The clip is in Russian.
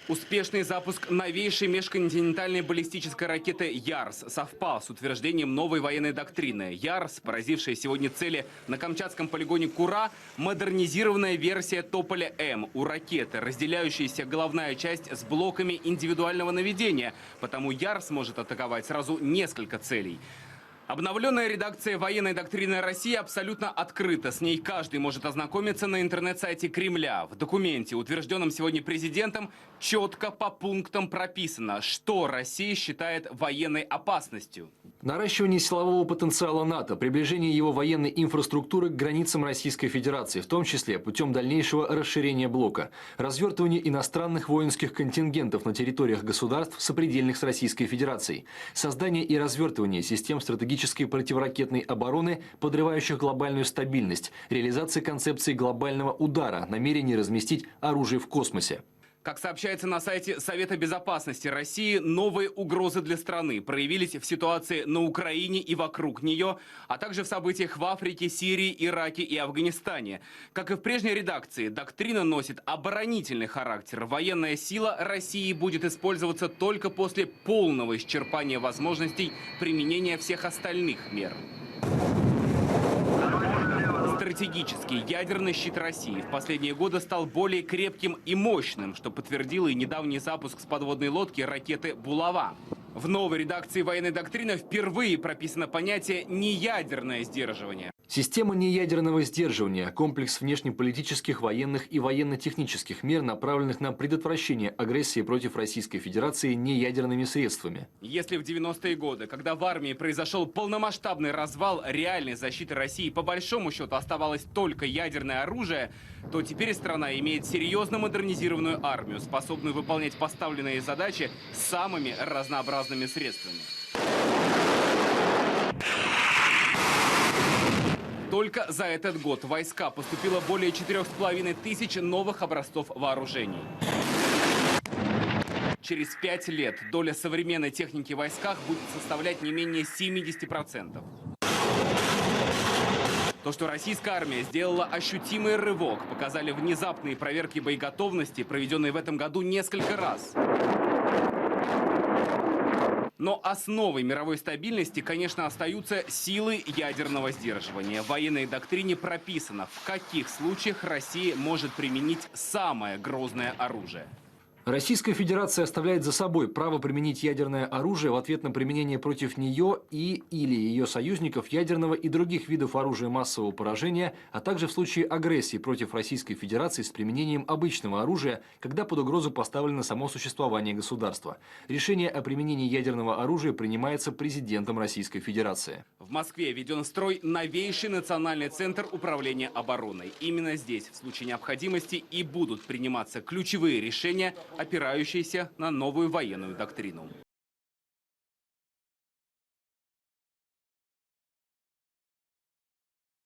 Успешный запуск новейшей межконтинентальной баллистической ракеты «Ярс» совпал с утверждением новой военной доктрины. «Ярс», поразившая сегодня цели на Камчатском полигоне Кура, модернизированная версия «Тополя-М» у ракеты, разделяющаяся головная часть с блоками индивидуального наведения. Потому «Ярс» может атаковать сразу несколько целей. Обновленная редакция военной доктрины России абсолютно открыта. С ней каждый может ознакомиться на интернет-сайте Кремля. В документе, утвержденном сегодня президентом, четко по пунктам прописано, что Россия считает военной опасностью. Наращивание силового потенциала НАТО, приближение его военной инфраструктуры к границам Российской Федерации, в том числе путем дальнейшего расширения блока, развертывание иностранных воинских контингентов на территориях государств, сопредельных с Российской Федерацией, создание и развертывание систем стратегической противоракетной обороны, подрывающих глобальную стабильность, реализация концепции глобального удара, намерение разместить оружие в космосе. Как сообщается на сайте Совета безопасности России, новые угрозы для страны проявились в ситуации на Украине и вокруг нее, а также в событиях в Африке, Сирии, Ираке и Афганистане. Как и в прежней редакции, доктрина носит оборонительный характер. Военная сила России будет использоваться только после полного исчерпания возможностей применения всех остальных мер. Стратегический ядерный щит России в последние годы стал более крепким и мощным, что подтвердил и недавний запуск с подводной лодки ракеты «Булава». В новой редакции военной доктрины впервые прописано понятие «неядерное сдерживание». Система неядерного сдерживания – комплекс внешнеполитических, военных и военно-технических мер, направленных на предотвращение агрессии против Российской Федерации неядерными средствами. Если в 90-е годы, когда в армии произошел полномасштабный развал реальной защиты России, по большому счету оставалось только ядерное оружие, то теперь страна имеет серьезно модернизированную армию, способную выполнять поставленные задачи самыми разнообразными средствами. Только за этот год в войска поступило более 4500 новых образцов вооружений. Через 5 лет доля современной техники в войсках будет составлять не менее 70%. То, что российская армия сделала ощутимый рывок, показали внезапные проверки боеготовности, проведенные в этом году несколько раз. Но основой мировой стабильности, конечно, остаются силы ядерного сдерживания. В военной доктрине прописано, в каких случаях Россия может применить самое грозное оружие. Российская Федерация оставляет за собой право применить ядерное оружие в ответ на применение против нее или ее союзников ядерного и других видов оружия массового поражения, а также в случае агрессии против Российской Федерации с применением обычного оружия, когда под угрозу поставлено само существование государства. Решение о применении ядерного оружия принимается президентом Российской Федерации. В Москве введен в строй новейший национальный центр управления обороной. Именно здесь, в случае необходимости, и будут приниматься ключевые решения, опирающиеся на новую военную доктрину.